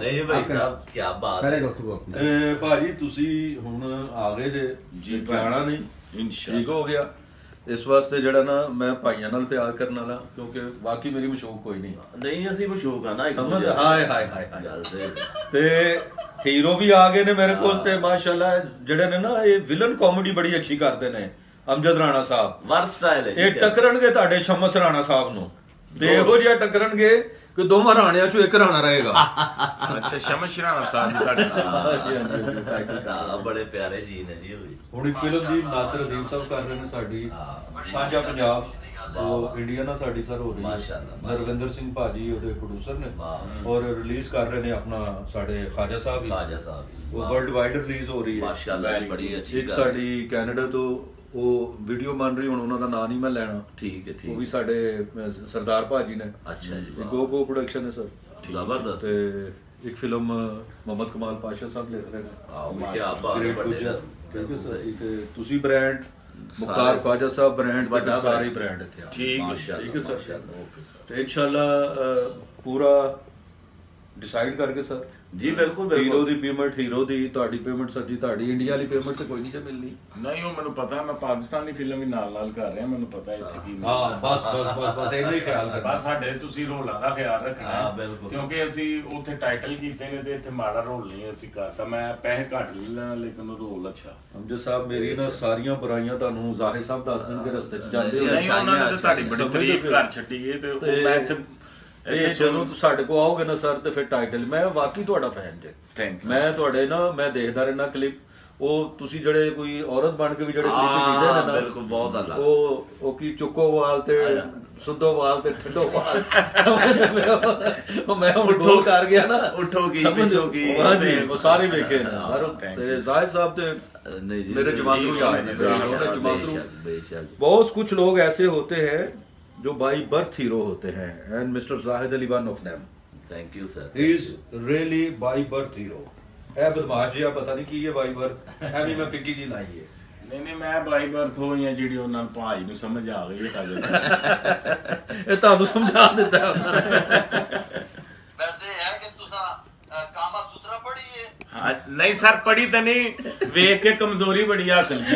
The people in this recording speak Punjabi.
नहीं भाई साहब क्या बात करे है। गुफ्तगू अपनी। ਭਾਜੀ ਤੁਸੀਂ ਹੁਣ ਆ ਗਏ ਜੇ ਜੀ ਜਾਣਾ ਨਹੀਂ इंशाल्लाह। ਠੀਕ ਹੋ ਗਿਆ। ਇਸ ਵਾਸਤੇ ਜਿਹੜਾ ਨਾ ਮੈਂ ਭਾਈਆਂ ਨਾਲ ਪਿਆਰ ਕਰਨ ਵਾਲਾ ਕਿਉਂਕਿ ਵਾਕਈ ਮੇਰੀ ਮਸ਼ੂਕ ਕੋਈ ਨਹੀਂ नहीं ਅਸੀਂ ਮਸ਼ੂਕ ਆ ਨਾ ਇੱਕ ਸਮਝ ਦੂਜੇ ਹਾਏ ਹਾਏ ਹਾਏ ਹਾਏ ਗੱਲ ਤੇ ਤੇ ਹੀਰੋ ਵੀ ਆ ਗਏ ਨੇ ਮੇਰੇ ਕੋਲ ਤੇ ਮਾਸ਼ਾਅੱਲਾ ਜਿਹੜੇ ਨੇ ਨਾ ਇਹ ਵਿਲਨ ਕਾਮੇਡੀ ਬੜੀ ਅੱਛੀ ਕਰਦੇ ਨੇ ਅਮਜਦ ਰਾਣਾ ਸਾਹਿਬ ਵਰਸਟਾਈਲ ਹੈ ਇਹ ਟੱਕਰਨਗੇ ਤੁਹਾਡੇ ਸ਼ਮਸ ਰਾਣਾ ਸਾਹਿਬ ਨੂੰ ਤੇ ਇਹੋ ਜਿਹਾ ਟੱਕਰਨਗੇ ਕਿ ਦੋਵਾਂ ਰਾਣਿਆਂ ਚੋਂ ਇੱਕ ਰਾਣਾ ਰਹੇਗਾ। अच्छा शमस राणा साहब जी ਤੁਹਾਡੇ ਨਾਲ। ਹਾਂਜੀ, ਹਾਂਜੀ, ਹਾਂਜੀ। ਹਾਂ ਬੜੇ ਪਿਆਰੇ ਜੀ ਨੇ ਜੀ ਉਹ ਵੀ। ਹੁਣ ਇੱਕ ਫਿਲਮ ਜੀ ਨਾਸਰ ਅਜ਼ੀਮ ਸਾਹਿਬ ਕਰ ਰਹੇ ਨੇ ਸਾਡੀ ਸਾਂਝਾ ਪੰਜਾਬ ਉਹ ਇੰਡੀਆ ਨਾਲ ਸਾਡੀ ਸਰ ਹੋ ਰਹੀ ਹੈ ਮਾਸ਼ਾਅੱਲਾ, ਨਰਵਿੰਦਰ ਸਿੰਘ ਭਾਜੀ ਉਹਦੇ ਪ੍ਰੋਡਿਊਸਰ ਨੇ ਵਾਹ। ਔਰ ਰਿਲੀਜ਼ ਕਰ ਰਹੇ ਨੇ ਆਪਣਾ ਸਾਡੇ ਖਾਜਾ ਸਾਹਿਬ ਹੀ ਖਾਜਾ ਸਾਹਿਬ ਉਹ ਵਰਲਡ ਵਾਈਡ ਰਿਲੀਜ਼ ਹੋ ਰਹੀ ਹੈ। ਮਾਸ਼ਾਅੱਲਾ ਬੜੀ ਅੱਛੀ ਇੱਕ ਗੱਲ। ਸਾਡੀ ਕੈਨੇਡਾ ਤੋਂ ਉਹ ਵੀਡੀਓ ਬਣ ਰਹੀ ਹੁਣ ਉਹਨਾਂ ਦਾ ਨਾਂ ਨਹੀਂ ਮੈਂ ਲੈਣਾ ਠੀਕ ਹੈ ਉਹ ਵੀ ਠੀਕ ਸਾਡੇ ਸਰਦਾਰ ਭਾਜੀ ਨੇ ਅੱਛਾ ਜੀ ਇੱਕ ਉਹ ਪ੍ਰੋਡਕਸ਼ਨ ਹੈ ਸਰ ਜ਼ਬਰਦਸਤ ਤੇ ਇੱਕ ਫਿਲਮ ਮੁਹੰਮਦ ਕਮਾਲ ਪਾਸ਼ਾ ਸਾਹਿਬ ਲਿਖ ਰਹੇ ਨੇ ਆਓ ਵੀ ਕੀ ਬਾਤ ਹੈ Great ਵੱਡੇ ਗੁੱਜਰ। ਦਾ। ਠੀਕ ਹੈ ਸਰ ਤੇ ਤੁਸੀਂ ਬ੍ਰਾਂਡ ਮੁਖਤਾਰ ਖਵਾਜਾ ਸਾਹਿਬ ਬ੍ਰਾਂਡ ਵੱਡਾ ਵੱਡਾ ਸਾਰੇ brand। ਬ੍ਰਾਂਡ ਇੱਥੇ ਆ ਠੀਕ ਹੈ ਮਾਸ਼ਾਅੱਲਾ, ਠੀਕ ਹੈ ਸਰ। ਮਾਸ਼ਾਅੱਲਾ, ਓਕੇ ਸਰ। ਤੇ ਇਨਸ਼ਾਅੱਲਾ ਪੂਰਾ ਡਿਸਾਈਡ ਕਰਕੇ ਸਰ ਜੀ ਬਿਲਕੁਲ ਹੀਰੋ ਬਿਲਕੁਲ ਦੀ ਪੇਮੈਂਟ ਹੀਰੋ ਦੀ ਤੁਹਾਡੀ ਪੇਮੈਂਟ ਸਰ ਜੀ ਤੁਹਾਡੀ ਇੰਡੀਆ ਵਾਲੀ ਪੇਮੈਂਟ ਤੇ ਕੋਈ ਨਹੀਂ ਜੇ ਮਿਲਣੀ। ਨਹੀਂ ਉਹ ਮੈਨੂੰ ਪਤਾ ਮੈਂ ਪਾਕਿਸਤਾਨੀ ਫਿਲਮ ਵੀ ਨਾਲ ਕਰ ਰਿਹਾ ਮੈਨੂੰ ਪਤਾ ਇੱਥੇ ਕੀ ਹਾਂ ਬਸ ਇੰਨਾ ਹੀ ਖਿਆਲ ਕਰਨਾ। ਬਸ ਸਾਡੇ ਤੁਸੀਂ ਰੋਲਾਂ ਦਾ ਖਿਆਲ ਰੱਖਣਾ ਹੈ। ਹਾਂ, ਬਿਲਕੁਲ। ਕਿਉਂਕਿ ਅਸੀਂ ਉੱਥੇ ਟਾਈਟਲ ਕੀਤੇ ਨੇ ਤੇ ਇੱਥੇ ਮਾੜਾ ਰੋਲ ਨਹੀਂ ਅਸੀਂ ਕਰਤਾ ਮੈਂ ਪੈਸੇ ਘੱਟ ਲੈ ਲੈਣਾ ਲੇਕਿਨ ਉਹ ਰੋਲ ਅੱਛਾ। ਅਮਜਦ ਸਾਹਿਬ ਮੇਰੀ ਨਾ ਸਾਰੀਆਂ ਬੁਰਾਈਆਂ ਤੁਹਾਨੂੰ ਜ਼ਾਹਿਰ ਸਾਹਿਬ ਦੱਸ ਦੇਣਗੇ ਰਸਤੇ 'ਚ ਜਾਂਦੇ ਹੋ। ਨਹੀਂ ਉਹਨਾਂ ਨੇ ਤਾਂ ਤੁਹਾਡੀ ਬੜੀ ਸਮਝਦੇ ਤਾਰੀਫ ਫਿਰ। ਕਰ ਛੱਡੀ ਹੈ ਤੇ ਤੇ ਉਹ ਮੈਂ ਇੱਥੇ ਇਹ ਜਦੋਂ ਤੁਸੀਂ ਸਾਡੇ ਕੋਲ ਆਓਗੇ ਨਾ ਸਰ ਤੇ ਫਿਰ ਟਾਈਟਲ ਮੈਂ ਵਾਕਈ ਤੁਹਾਡਾ ਫੈਨ ਜੇ ਥੈਂਕ ਯੂ। ਮੈਂ ਤੁਹਾਡੇ ਨਾ ਮੈਂ ਦੇਖਦਾ ਰਹਿਣਾ ਕਲਿੱਪ ਉਹ ਤੁਸੀਂ ਜਿਹੜੇ ਕੋਈ ਔਰਤ ਬਣ ਕੇ ਵੀ ਜਿਹੜੇ ਕਲਿੱਪ ਹਾਂ, ਕੀਤੇ ਨੇ ਨਾ ਬਿਲਕੁਲ, ਬਹੁਤ ਅਲੱਗ। ਉਹ ਕੀ ਚੁੱਕੋਵਾਲ ਤੇ ਸੁੱਧੋਵਾਲ ਤੇ ਠੰਡੋਵਾਲ ਉਹ ਮੈਂ ਹੁਣ ਗੋਲ ਕਰ ਗਿਆ ਨਾ ਉੱਠੋ ਕੀ, ਸਮਝ ਪਿੱਛੋਂ ਕੀ। ਹਾਂਜੀ ਉਹ ਸਾਰੇ ਵੇਖੇ ਨੇ ਹਾਂ, ਸਰ thank ਤੇ ਜ਼ਾਹਿਦ ਸਾਹਿਬ ਤੇ नहीं जी मेरे जमातरू याद है बेशक, जमातरू बेशक, बेशक। बहुत कुछ लोग ऐसे होते हैं जो बाई बर्थ हीरो होते हैं and mister Zahid Ali one of them thank you sir. He is really by birth hero ਇਹ ਬਦਮਾਸ਼ ਜਿਹਾ ਪਤਾ ਨਹੀਂ ਕੀ ਹੈ ਬਾਈ ਬਰਥ ਐਵੇਂ ਮੈਂ ਪਿੱਕੀ ਜੀ ਲਾਈ ਹੈ। ਨਹੀਂ ਮੈਂ ਬਾਈ ਬਰਥ ਹੋਈ ਆ ਜਿਹੜੀ ਉਹਨਾਂ ਨੂੰ ਭਾਈ ਨੂੰ ਸਮਝ ਆ ਗਈ ਹੈ ਕਾਜਲ ਇਹ ਤੁਹਾਨੂੰ ਸਮਝਾ ਦਿੱਤਾ ਉਹਨਾਂ ਨੇ। ਵੈਸੇ ਹੈ ਕਿ ਤੁਸੀਂ ਕਾਮਾ ਸੁਥਰਾ ਪੜੀ ਹੈ। ਹਾਂ ਨਹੀਂ ਸਰ ਪੜੀ ਤਾਂ ਨਹੀਂ ਵੇਖ ਕੇ ਕਮਜ਼ੋਰੀ ਬੜੀ ਹਾਸਲ ਕੀਤੀ।